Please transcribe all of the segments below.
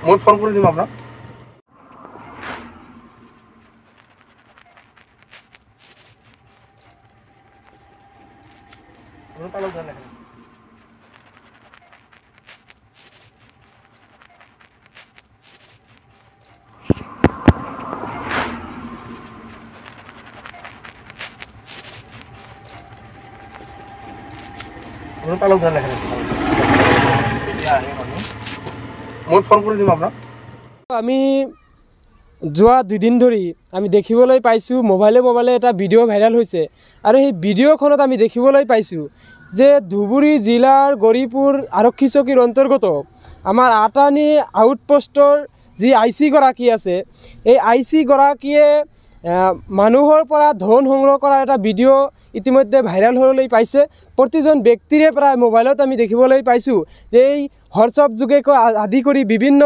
মই ফোন কৰে দিব আপনাৰ মই ফোন কৰে দিব আপনাৰ আমি যোৱা 2 দিন ধৰি আমি দেখিবলৈ পাইছোঁ মোবাইলে এটা ভিডিঅ' ভাইৰাল হৈছে আৰু সেই ভিডিঅ'খনত আমি দেখিবলৈ পাইছোঁ যে ধুবুৰী জিলাৰ গৌৰীপুৰ আৰক্ষী চকীৰ অন্তৰ্গত আমাৰ আটানী আউটপোষ্টৰ যি আইচি গৰাকী আছে এই আইচি গৰাকীয়ে মানুহৰ পৰা ধন সংগ্ৰহ কৰা এটা ভিডিঅ' ইতিমধ্যে ভাইৰাল হ'বলৈ পাইছে প্ৰতিজন ব্যক্তিৰে প্ৰায় মোবাইলত আমি দেখিবলৈ পাইছোঁ যে এই হোৱাটছআপ যোগে আদি কৰি বিভিন্ন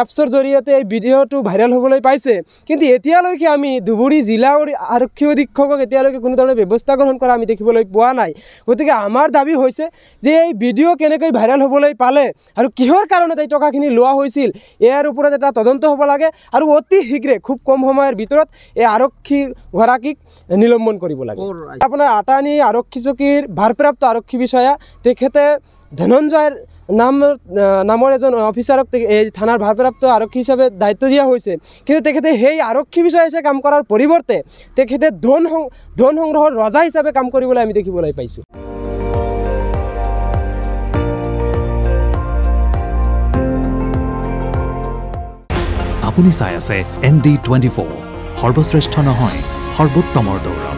এপছৰ জৰিয়তে এই ভিডিঅ'টো ভাইৰাল হ'বলৈ পাইছে কিন্তু এতিয়ালৈকে আমি ধুবুৰী জিলাৰ আৰক্ষী অধীক্ষকক এতিয়ালৈকে কোনো ধৰণৰ ব্যৱস্থা গ্ৰহণ কৰা আমি দেখিবলৈ পোৱা নাই গতিকে আমাৰ দাবী হৈছে যে এই ভিডিঅ' কেনেকৈ ভাইৰাল হ'বলৈ পালে আৰু কিহৰ কাৰণত এই টকাখিনি লোৱা হৈছিল ইয়াৰ ওপৰত এটা তদন্ত হ'ব লাগে আৰু অতি শীঘ্ৰে খুব কম সময়ৰ ভিতৰত এই আৰক্ষী গৰাকীক নিলম্বন কৰিব লাগে আপোনাৰ আটানী আৰক্ষী চকীৰ ভাৰপ্ৰাপ্ত আৰক্ষী বিষয়া তেখেতে ধনঞ্জয় নামৰ এজন অফিচাৰক এই থানাৰ ভাৰপ্ৰাপ্ত আৰক্ষী হিচাপে দায়িত্ব দিয়া হৈছে কিন্তু তেখেতে সেই আৰক্ষী বিষয়া হিচাপে কাম কৰাৰ পৰিৱৰ্তে তেখেতে ধন সংগ্ৰহৰ ৰজা হিচাপে কাম কৰিবলৈ আমি দেখিবলৈ পাইছোঁ আপুনি চাই আছে ND24 সৰ্বশ্ৰেষ্ঠ নহয় সৰ্বোত্তমৰ দৌৰা